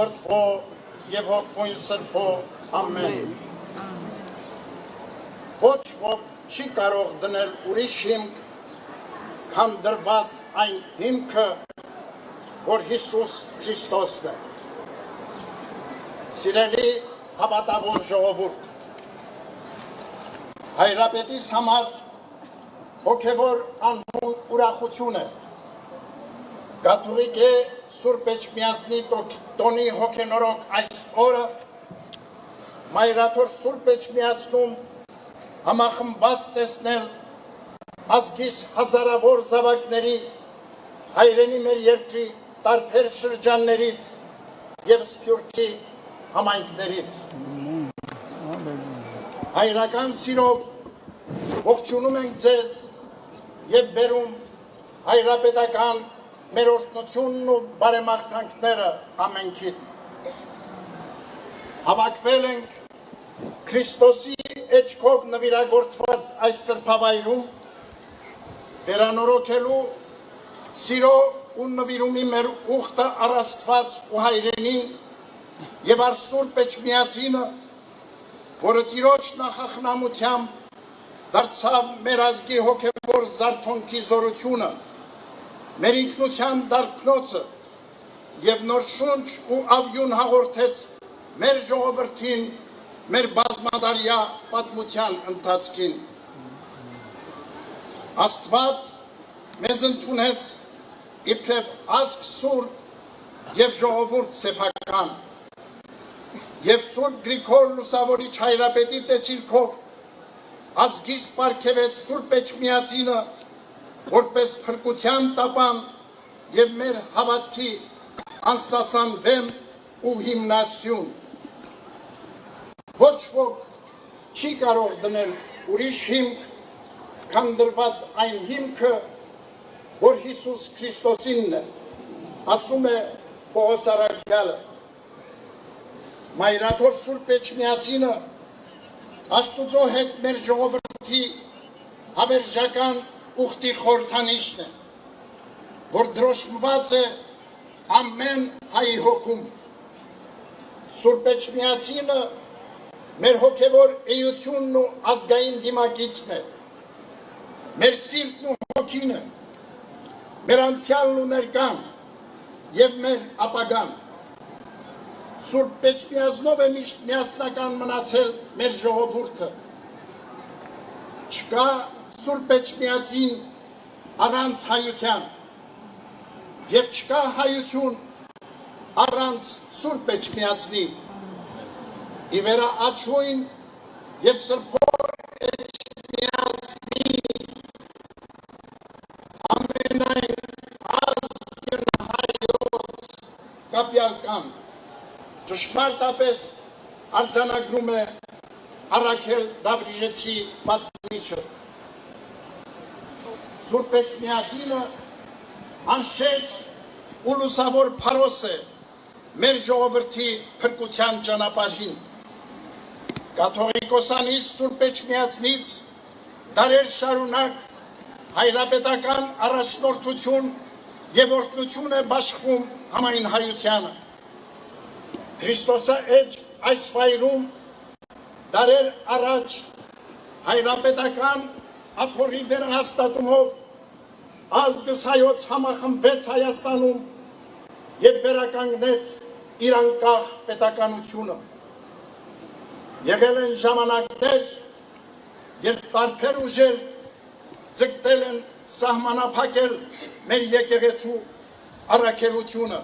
Որդվո և հոգվույն սրբո, ամեն։ Ոչ ոք չի կարող դնել ուրիշ հիմք, քան դրված այն հիմքը, որ Հիսուս Քրիստոսն է։ Սիրելի հավատավոր ժողովուրդ, Հայրապետիս համար հոգևոր անհուն ուրախություն է։ Կաթողիկե Սուրբ Էջմիածնի տոնի հոգենորոք այս օրը Մայրաթոր Սուրբ Էջմիածնում համախմբված տեսնել ազգիս հազարավոր զավակների հայրենի մեր երկրի տարբեր շրջաններից և Սփյուռքի համայնքներից։ Հայրական սիրով ողջունում ենք ձեզ և բերում հայրապետական մեր օրհնությունն ու բարեմաղթանքները ամենքիդ։ Հավաքվել ենք Քրիստոսի էջքով նվիրագործված այս սրբավայրում վերանորոգելու սիրո ու նվիրումի մեր ուխտը առ Աստված ու հայրենին և առ Սուրբ Էջմիածինը, որը Տիրոջ նախախնամությամբ դարձավ մեր ազգի հոգևոր զարթոնքի զորությունը, մեր ինքնության դարբնոցը և նոր շունչ ու ավյուն հաղորդեց մեր ժողովրդին, մեր բազմադարյա պատմության ընթացքին։ Աստված մեզ ընդունեց իբրև ազգ սուրբ և ժողովուրդ սեփական և Սուրբ Գրիգոր Լուսավորիչ հայրապետի տեսիլքով ազգիս պարգևեց Սուրբ Էջմիածինը որպես փրկության տապան և մեր հավատքի անսասան վեմ ու հիմնասյուն։ Ոչ ոք չի կարող դնել ուրիշ հիմք, քան դրված այն հիմքը, որ Հիսուս Քրիստոսինն է, ասում է Պողոս առաքյալը։ Մայրաթոր Սուրբ Էջմիածինը Աստուծո հետ մեր ժողովրդի հավերժական ուխտի խորհրդանիշն է, որ դրոշմված է ամեն հայի հոգում։ Սուրբ Էջմիածինը մեր հոգևոր էությունն ու ազգային դիմակիցն է, մեր սիրտն ու հոգին է, մեր անցյալն ու ներկան և մեր ապագան։ Սուրբ Էջմիածնով է միշտ միասնական մնացել մեր ժողովուրդը։ Չկա Սուրբ Էջմիածին առանց հայության և չկա հայություն առանց Սուրբ Էջմիածնի։ Ի վերաաչույն և Սրբոր Էջմիածնի ամենայն ազգն հայոց կապյալ կան, ճշմարտապես արձանագրում է Առաքել Դավրիժեցի պատմիչը։ Սուրբ Էջմիածինը անշեջ ու լուսավոր փարոս է մեր ժողովրդի փրկության ճանապարհին։ Կաթողիկոսանից Սուրբ Էջմիածնից դարեր շարունակ հայրապետական առաջնորդություն և օրհնություն է բաշխվում համայն հայությանը։ Քրիստոսի էջ այս վայրում դարեր առաջ հայրապետական աթոռի վերահաստատումով ազգս հայոց համախմբվեց Հայաստանում և վերականգնեց իր անկախ պետականությունը։ Եղել են ժամանակներ, երբ տարբեր ուժեր ձգտել են սահմանափակել մեր եկեղեցու առաքելությունը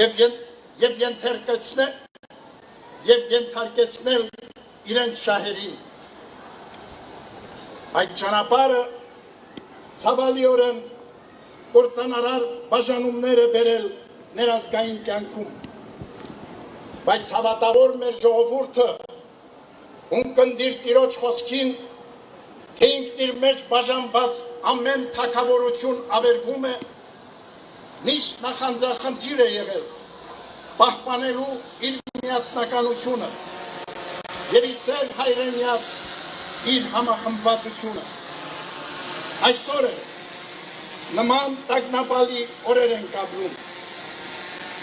և ենթարկեցնել իրենց շահերին։ Այդ ճանապարհը ցավալիորեն կործանարար բաժանումներ է բերել ներազգային կյանքում, բայց հավատավոր մեր ժողովուրդը ունկնդիր Տիրոջ խոսքին, թե ինքն իր մեջ բաժանված ամեն թագավորություն ավերվում է, միշտ նախանձախնդիր է եղել պահպանելու իր միասնականությունը և իսեր հայրենյաց իր համախմբվածությունը։ Այսօր է նման տագնապալի օրեր ենք ապրում։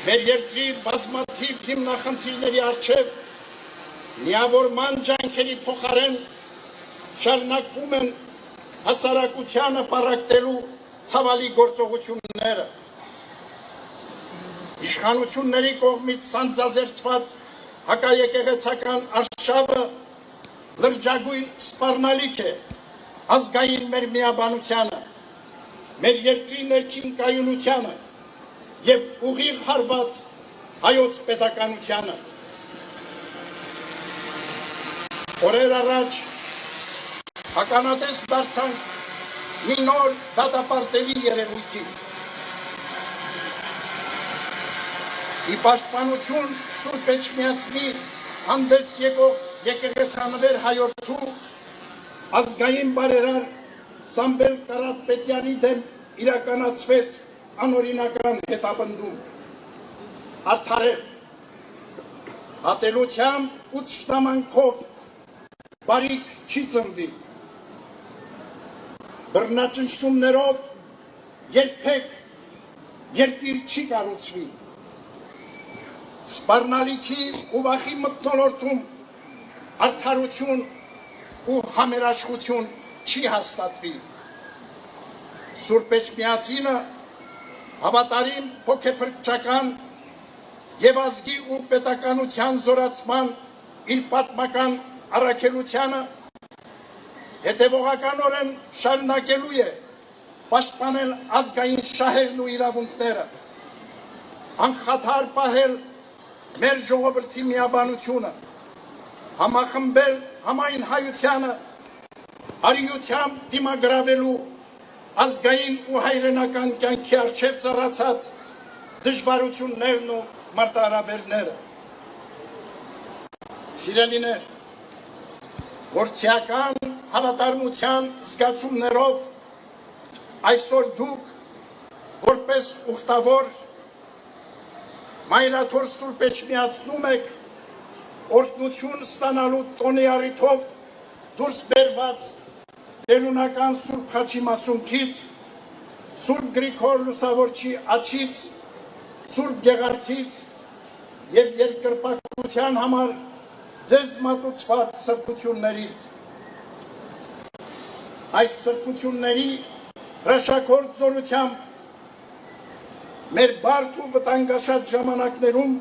մեր երկրի բազմաթիվ հիմնախնդիրների առջև միավորման ջանքերի փոխարեն շարունակվում են հասարակությանը պառակտելու ցավալի գործողությունները։ Իշխանությունների կողմից սանձազերծված հակաեկեղեցական արշավը լրջագույն սպառնալիք է ազգային մեր միաբանությանը, մեր երկրի ներքին կայունությանը և ուղիղ հարված հայոց պետականությանը։ Օրեր առաջ ականատես դարձանք մի նոր դատապարտելի երևույթի։ Ի պաշտպանություն Սուրբ Էջմիածնի հանդես եկող եկեղեցանվեր հայորդու ազգային բարերար Սամվել Կարապետյանի դեմ իրականացվեց անօրինական հետապնդում։ Արդարև, ատելությամբ ու թշնամանքով բարիք չի ծնվի։ Բռնաճնշումներով երբեք երկիր չի կառուցվի։ Սպառնալիքի ու վախի մթնոլորտում արդարություն ու համերաշխություն չի հաստատվի։ Սուրբ Էջմիածինը հավատարիմ հոգեփրկչական և ազգի ու պետականության զորացման իր պատմական առաքելությանը հետևողականորեն շարունակելու է պաշտպանել ազգային շահերն ու իրավունքները, անխաթար պահել մեր ժողովրդի միաբանությունը, համախմբել համայն հայությանը արիությամբ դիմագրավելու ազգային ու հայրենական կյանքի առջև ծառացած դժվարություններն ու մարտահրավերները։ Սիրելիներ, որդիական հավատարմության զգացումներով այսօր դուք որպես ուխտավոր Մայրաթոր Սուրբ Էջմիածնում եք օրհնություն ստանալու տոնի առիթով դուրս բերված տերունական Սուրբ Խաչի մասունքից, Սուրբ Գրիգոր Լուսավորչի աջից, Սուրբ Գեղարդից և երկրպագության համար ձեզ մատուցված սրբություններից։ Այս սրբությունների հրաշագործ զորությամբ մեր բարդ ու վտանգաշատ ժամանակներում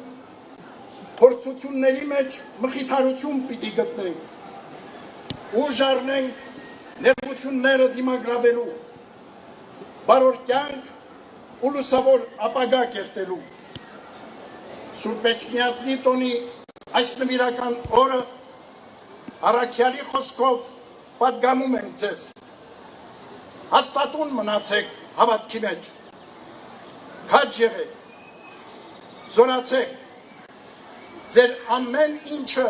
փորձությունների մեջ մխիթարություն պիտի գտնենք, ուժ առնենք նեղությունները դիմագրավելու, բարոր կյանք ու լուսավոր ապագա կերտելու։ Սուրբ Էջմիածնի տոնի այս նվիրական օրը առաքյալի խոսքով պատգամում ենք ձեզ։ Հաստատուն մնացեք հավատքի մեջ, քաջ եղեք, զորացեք, ձեր ամեն ինչը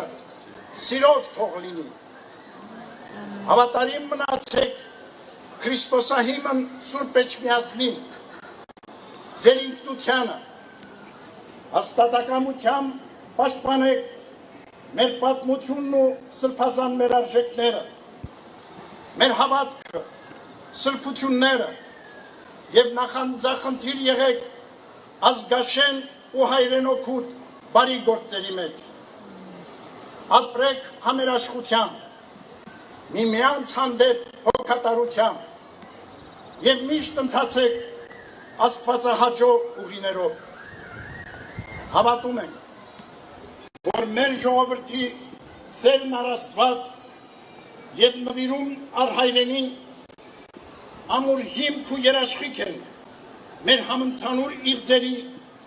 սիրով թող լինի, հավատարիմ մնացեք Քրիստոսահիմն Սուրբ Էջմիածնին, ձեր ինքնությանը, հաստատակամությամբ պաշտպանեք մեր պատմությունն ու սրբազան մեր արժեքները, մեր հավատքը, սրբությունները և նախանձախնդիր եղեք ազգաշեն ու հայրենօգուտ բարի գործերի մեջ։ Ապրեք համերաշխությամբ, միմյանց հանդեպ հոգատարությամբ և միշտ ընթացեք աստվածահաճո ուղիներով։ Հավատում ենք, որ մեր ժողովրդի սերն առ Աստված և նվիրում առ հայրենին ամուր հիմք ու երաշխիք են մեր համընդհանուր իղձերի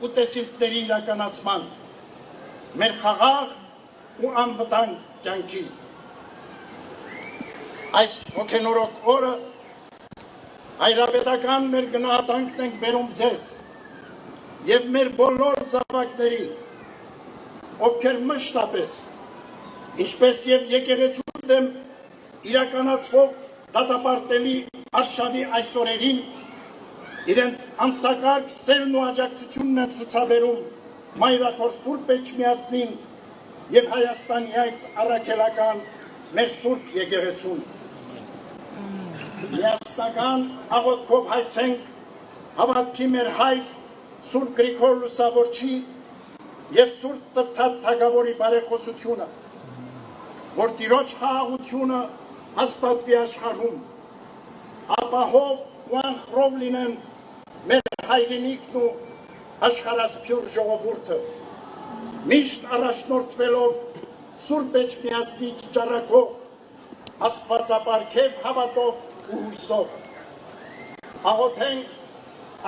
ու տեսիլքների իրականացման, մեր խաղաղ ու անվտանգ կյանքի։ Այս հոգենորոք օրը հայրապետական մեր գնահատանքն ենք բերում ձեզ և մեր բոլոր զավակներին, ովքեր մշտապես, ինչպես և եկեղեցու դեմ իրականացվող դատապարտելի արշավի այս օրերին իրենց անսակարգ սերն ու աջակցությունն են ցուցաբերում Մայրաթոր Սուրբ Էջմիածնին և Հայաստանի այս առաքելական մեր Սուրբ եկեղեցուն։ Միասնական աղոթքով հայցենք հավատքի մեր հայր Սուրբ Գրիգոր Լուսավորչի և Սուրբ Տրթատ Թագավորի բարեխոսությունը, որ Տիրոջ խաղաղությունը հաստատվի աշխարհում, ապահով ու անխռով լինեն մեր հայրենիքն ու աշխարհասփյուռ ժողովուրդը, միշտ առաջնորդվելով Սուրբ Էջմիածնի ճառագով, աստվածապարգև հավատով ու հույսով։ Աղոթենք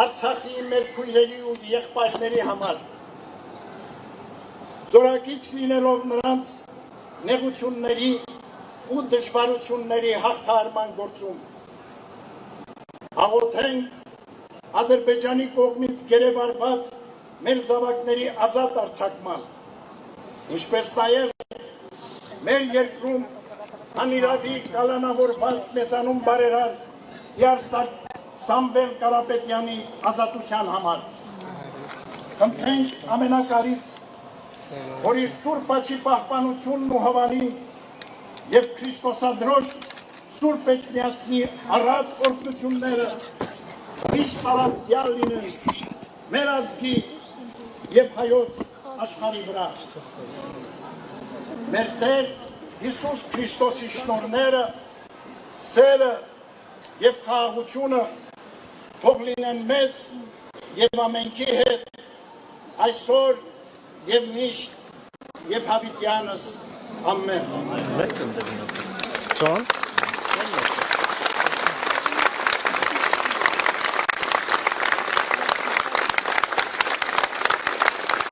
Արցախի մեր քույրերի ու եղբայրների համար, զորակից լինելով նրանց նեղությունների ու դժվարությունների հաղթահարման գործում։ Աղոթենք Ադրբեջանի կողմից գերեվարված մեր զավակների ազատ արձակման, ինչպես նաև մեր երկրում անիրավի կալանավորված մեծանուն բարերար Դիարսակ Սամվել Կարապետյանի ազատության համար։ Խնդրենք ամենակարից, որ իր սուրբ աչքի պահպանությունն ու հավանին և Քրիստոսադրոշ Սուրբ Էջմիածնի առատ օրհնությունները միշտ տարածյալ լինեն մեր ազգի և հայոց աշխարհի վրա։ Մեր Տեր Հիսուս Քրիստոսի շնորհները, սերը և խաղաղությունը թող լինեն մեզ և ամենքի հետ այսօր և միշտ և հավիտյանս ամեն։